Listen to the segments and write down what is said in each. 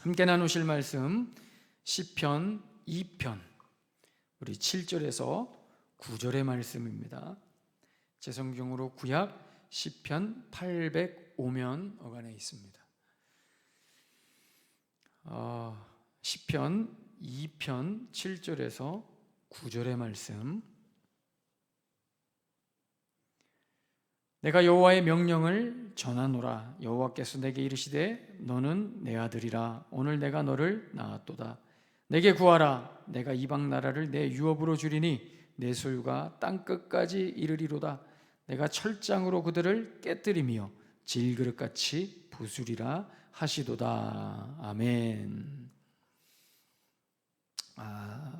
함께 나누실 말씀 시편 2편 우리 7절에서 9절의 말씀입니다. 제 성경으로 구약 시편 805면 어간에 있습니다. 시편 2편 7절에서 9절의 말씀. 내가 여호와의 명령을 전하노라. 여호와께서 내게 이르시되 너는 내 아들이라. 오늘 내가 너를 낳았도다. 내게 구하라. 내가 이방 나라를 내 유업으로 주리니 내 소유가 땅끝까지 이르리로다. 내가 철장으로 그들을 깨뜨리며 질그릇같이 부수리라 하시도다. 아멘.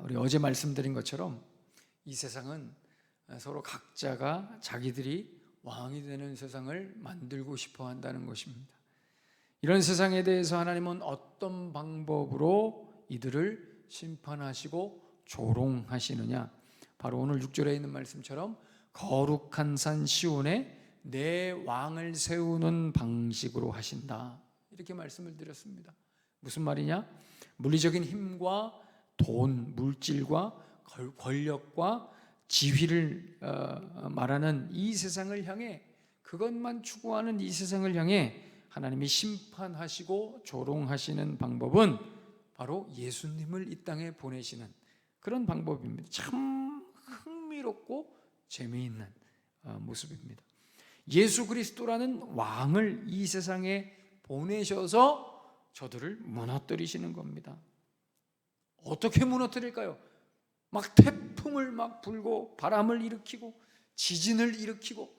우리 어제 말씀드린 것처럼 이 세상은 서로 각자가 자기들이 왕이 되는 세상을 만들고 싶어 한다는 것입니다. 이런 세상에 대해서 하나님은 어떤 방법으로 이들을 심판하시고 조롱하시느냐? 바로 오늘 6절에 있는 말씀처럼 거룩한 산 시온에 내 왕을 세우는 방식으로 하신다. 이렇게 말씀을 드렸습니다. 무슨 말이냐? 물리적인 힘과 돈, 물질과 권력과 지위를 말하는 이 세상을 향해, 그것만 추구하는 이 세상을 향해 하나님이 심판하시고 조롱하시는 방법은 바로 예수님을 이 땅에 보내시는 그런 방법입니다. 참 흥미롭고 재미있는 모습입니다. 예수 그리스도라는 왕을 이 세상에 보내셔서 저들을 무너뜨리시는 겁니다. 어떻게 무너뜨릴까요? 막 태풍을 막 불고 바람을 일으키고 지진을 일으키고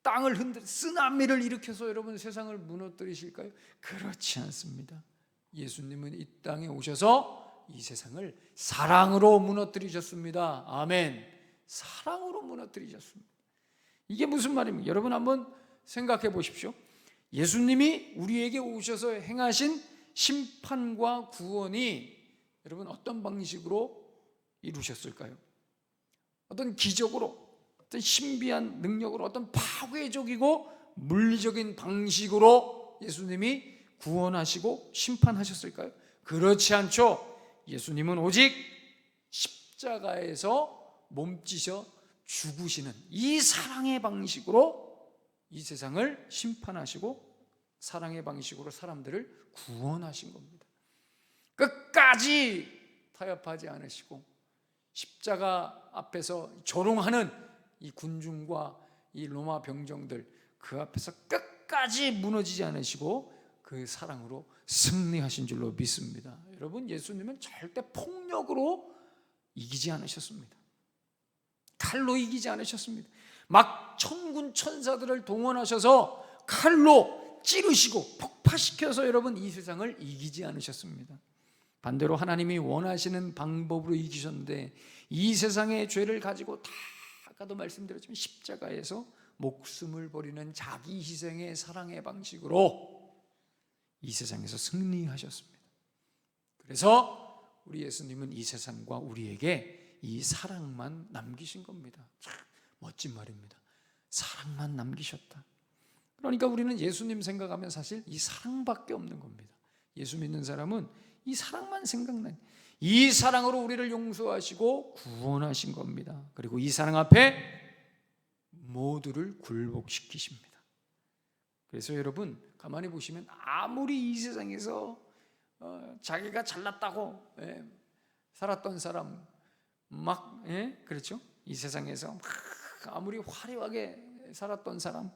땅을 흔들 쓰나미를 일으켜서 여러분 세상을 무너뜨리실까요? 그렇지 않습니다. 예수님은 이 땅에 오셔서 이 세상을 사랑으로 무너뜨리셨습니다. 아멘. 사랑으로 무너뜨리셨습니다. 이게 무슨 말입니까? 여러분 한번 생각해 보십시오. 예수님이 우리에게 오셔서 행하신 심판과 구원이 여러분 어떤 방식으로 이루셨을까요? 어떤 기적으로, 어떤 신비한 능력으로, 어떤 파괴적이고 물리적인 방식으로 예수님이 구원하시고 심판하셨을까요? 그렇지 않죠. 예수님은 오직 십자가에서 몸지셔 죽으시는 이 사랑의 방식으로 이 세상을 심판하시고 사랑의 방식으로 사람들을 구원하신 겁니다. 끝까지 타협하지 않으시고 십자가 앞에서 조롱하는 이 군중과 이 로마 병정들 그 앞에서 끝까지 무너지지 않으시고 그 사랑으로 승리하신 줄로 믿습니다. 여러분, 예수님은 절대 폭력으로 이기지 않으셨습니다. 칼로 이기지 않으셨습니다. 막 천군 천사들을 동원하셔서 칼로 찌르시고 폭파시켜서 여러분 이 세상을 이기지 않으셨습니다. 반대로 하나님이 원하시는 방법으로 이기셨는데 이 세상의 죄를 가지고 다 아까도 말씀드렸지만 십자가에서 목숨을 버리는 자기 희생의 사랑의 방식으로 이 세상에서 승리하셨습니다. 그래서 우리 예수님은 이 세상과 우리에게 이 사랑만 남기신 겁니다. 참 멋진 말입니다. 사랑만 남기셨다. 그러니까 우리는 예수님 생각하면 사실 이 사랑밖에 없는 겁니다. 예수 믿는 사람은 이 사랑만 생각나요. 이 사랑으로 우리를 용서하시고 구원하신 겁니다. 그리고 이 사랑 앞에 모두를 굴복시키십니다. 그래서 여러분 가만히 보시면 아무리 이 세상에서 자기가 잘났다고 살았던 사람 그렇죠? 이 세상에서 아무리 화려하게 살았던 사람,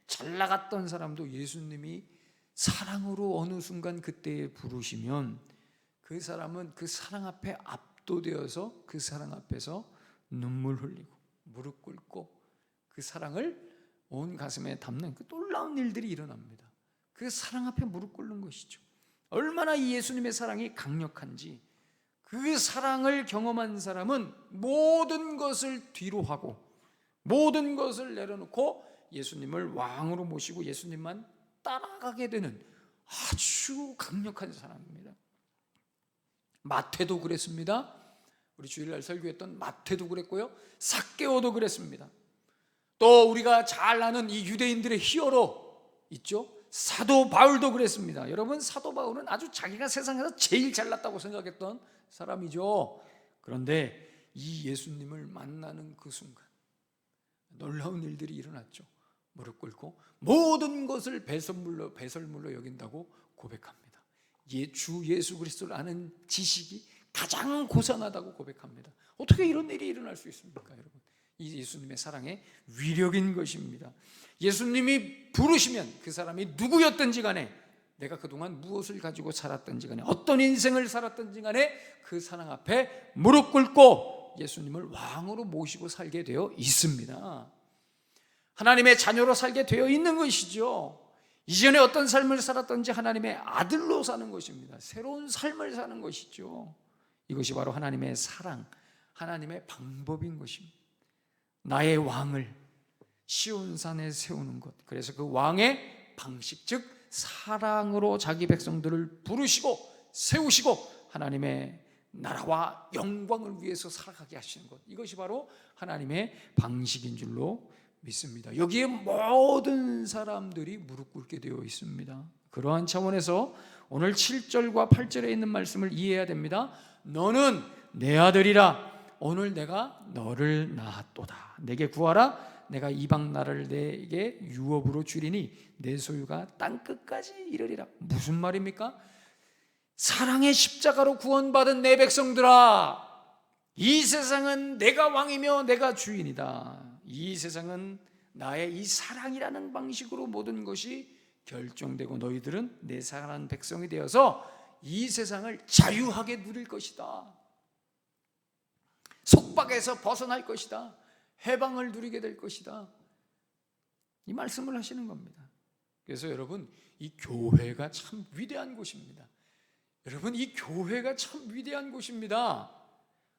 잘 나갔던 사람도 예수님이 사랑으로 어느 순간 그때에 부르시면 그 사람은 그 사랑 앞에 압도되어서 그 사랑 앞에서 눈물 흘리고 무릎 꿇고 그 사랑을 온 가슴에 담는 그 놀라운 일들이 일어납니다. 그 사랑 앞에 무릎 꿇는 것이죠. 얼마나 이 예수님의 사랑이 강력한지 그 사랑을 경험한 사람은 모든 것을 뒤로 하고 모든 것을 내려놓고 예수님을 왕으로 모시고 예수님만 따라가게 되는 아주 강력한 사랑입니다. 마태도 그랬습니다. 우리 주일날 설교했던 마태도 그랬고요, 삭개오도 그랬습니다. 또 우리가 잘 아는 이 유대인들의 히어로 있죠? 사도 바울도 그랬습니다. 여러분, 사도 바울은 아주 자기가 세상에서 제일 잘났다고 생각했던 사람이죠. 그런데 이 예수님을 만나는 그 순간 놀라운 일들이 일어났죠. 무릎 꿇고 모든 것을 배설물로 여긴다고 고백합니다. 주 예수 그리스도를 아는 지식이 가장 고상하다고 고백합니다. 어떻게 이런 일이 일어날 수 있습니까, 여러분? 이 예수님의 사랑의 위력인 것입니다. 예수님이 부르시면 그 사람이 누구였든지 간에, 내가 그동안 무엇을 가지고 살았든지 간에, 어떤 인생을 살았든지 간에 그 사랑 앞에 무릎 꿇고 예수님을 왕으로 모시고 살게 되어 있습니다. 하나님의 자녀로 살게 되어 있는 것이죠. 이전에 어떤 삶을 살았든지 하나님의 아들로 사는 것입니다. 새로운 삶을 사는 것이죠. 이것이 바로 하나님의 사랑, 하나님의 방법인 것입니다. 나의 왕을 시온산에 세우는 것, 그래서 그 왕의 방식, 즉 사랑으로 자기 백성들을 부르시고 세우시고 하나님의 나라와 영광을 위해서 살아가게 하시는 것, 이것이 바로 하나님의 방식인 줄로 믿습니다. 여기에 모든 사람들이 무릎 꿇게 되어 있습니다. 그러한 차원에서 오늘 7절과 8절에 있는 말씀을 이해해야 됩니다. 너는 내 아들이라, 오늘 내가 너를 낳았도다. 내게 구하라. 내가 이방 나라를 내게 유업으로 주리니 내 소유가 땅끝까지 이르리라. 무슨 말입니까? 사랑의 십자가로 구원받은 내 백성들아, 이 세상은 내가 왕이며 내가 주인이다. 이 세상은 나의 이 사랑이라는 방식으로 모든 것이 결정되고 너희들은 내 사랑하는 백성이 되어서 이 세상을 자유하게 누릴 것이다. 속박에서 벗어날 것이다. 해방을 누리게 될 것이다. 이 말씀을 하시는 겁니다. 그래서 여러분, 이 교회가 참 위대한 곳입니다. 여러분, 이 교회가 참 위대한 곳입니다.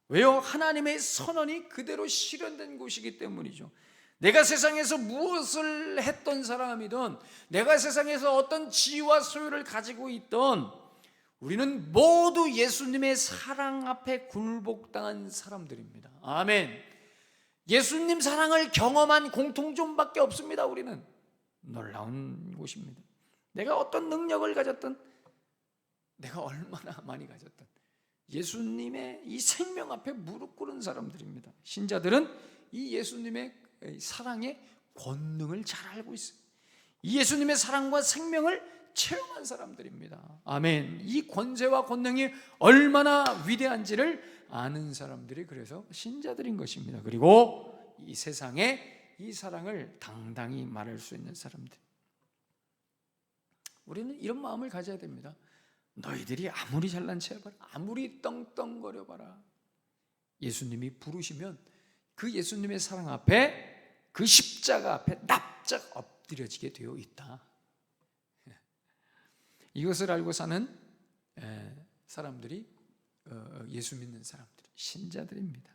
왜요? 하나님의 선언이 그대로 실현된 곳이기 때문이죠. 내가 세상에서 무엇을 했던 사람이든, 내가 세상에서 어떤 지위와 소유를 가지고 있던, 우리는 모두 예수님의 사랑 앞에 굴복당한 사람들입니다. 아멘. 예수님 사랑을 경험한 공통점밖에 없습니다. 우리는 놀라운 곳입니다. 내가 어떤 능력을 가졌든, 내가 얼마나 많이 가졌든 예수님의 이 생명 앞에 무릎 꿇은 사람들입니다. 신자들은 이 예수님의 사랑의 권능을 잘 알고 있어요. 이 예수님의 사랑과 생명을 체험한 사람들입니다. 아멘. 이 권세와 권능이 얼마나 위대한지를 아는 사람들이 그래서 신자들인 것입니다. 그리고 이 세상에 이 사랑을 당당히 말할 수 있는 사람들. 우리는 이런 마음을 가져야 됩니다. 너희들이 아무리 잘난 체 해봐라, 아무리 떵떵거려봐라, 예수님이 부르시면 그 예수님의 사랑 앞에, 그 십자가 앞에 납작 엎드려지게 되어 있다. 이것을 알고 사는 사람들이 예수 믿는 사람들, 신자들입니다.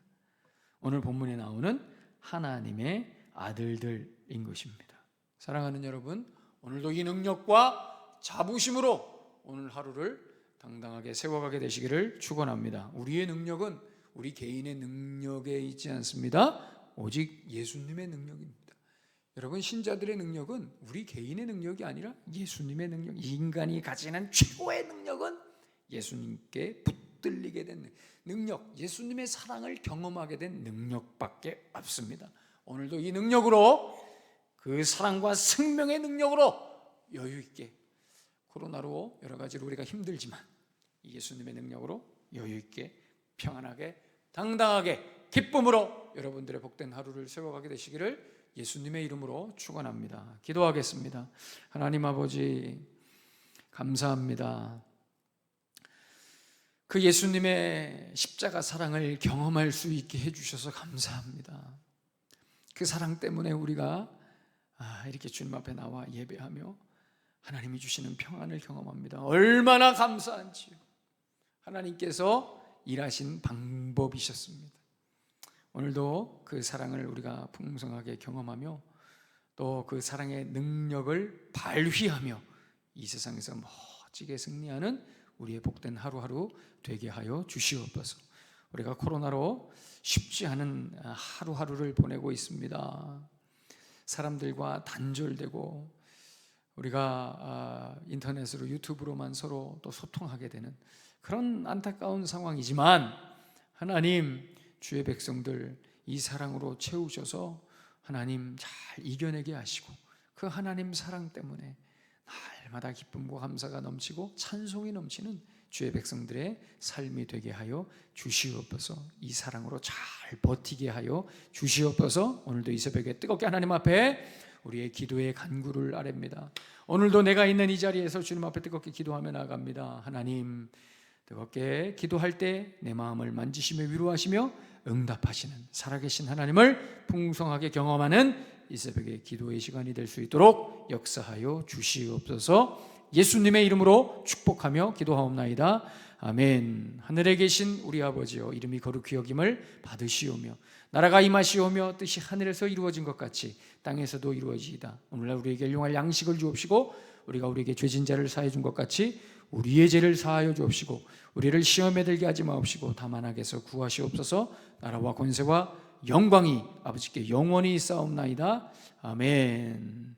오늘 본문에 나오는 하나님의 아들들인 것입니다. 사랑하는 여러분, 오늘도 이 능력과 자부심으로 오늘 하루를 당당하게 세워가게 되시기를 축원합니다. 우리의 능력은 우리 개인의 능력에 있지 않습니다. 오직 예수님의 능력입니다. 여러분, 신자들의 능력은 우리 개인의 능력이 아니라 예수님의 능력, 인간이 가지는 최고의 능력은 예수님께 붙들리게 된 능력, 예수님의 사랑을 경험하게 된 능력밖에 없습니다. 오늘도 이 능력으로, 그 사랑과 생명의 능력으로 여유 있게, 코로나로 여러 가지로 우리가 힘들지만 예수님의 능력으로 여유 있게, 평안하게, 당당하게, 기쁨으로 여러분들의 복된 하루를 세워가게 되시기를 예수님의 이름으로 축원합니다. 기도하겠습니다. 하나님 아버지, 감사합니다. 그 예수님의 십자가 사랑을 경험할 수 있게 해주셔서 감사합니다. 그 사랑 때문에 우리가 이렇게 주님 앞에 나와 예배하며 하나님이 주시는 평안을 경험합니다. 얼마나 감사한지요. 하나님께서 일하신 방법이셨습니다. 오늘도 그 사랑을 우리가 풍성하게 경험하며 또 그 사랑의 능력을 발휘하며 이 세상에서 멋지게 승리하는 우리의 복된 하루하루 되게 하여 주시옵소서. 우리가 코로나로 쉽지 않은 하루하루를 보내고 있습니다. 사람들과 단절되고 우리가 인터넷으로 유튜브로만 서로 또 소통하게 되는 그런 안타까운 상황이지만 하나님 주의 백성들 이 사랑으로 채우셔서 하나님 잘 이겨내게 하시고 그 하나님 사랑 때문에 날마다 기쁨과 감사가 넘치고 찬송이 넘치는 주의 백성들의 삶이 되게 하여 주시옵소서. 이 사랑으로 잘 버티게 하여 주시옵소서. 오늘도 이 새벽에 뜨겁게 하나님 앞에 우리의 기도의 간구를 아뢰입니다. 오늘도 내가 있는 이 자리에서 주님 앞에 뜨겁게 기도하며 나아갑니다. 하나님, 뜨겁게 기도할 때 내 마음을 만지시며 위로하시며 응답하시는 살아계신 하나님을 풍성하게 경험하는 이 새벽의 기도의 시간이 될 수 있도록 역사하여 주시옵소서. 예수님의 이름으로 축복하며 기도하옵나이다. 아멘. 하늘에 계신 우리 아버지여, 이름이 거룩히 여김을 받으시오며 나라가 임하시오며 뜻이 하늘에서 이루어진 것 같이 땅에서도 이루어지이다. 오늘날 우리에게 일용할 양식을 주옵시고 우리가 우리에게 죄진 자를 사해 준 것 같이 우리의 죄를 사하여 주옵시고 우리를 시험에 들게 하지 마옵시고 다만 악에서 구하시옵소서. 나라와 권세와 영광이 아버지께 영원히 있사옵나이다. 아멘.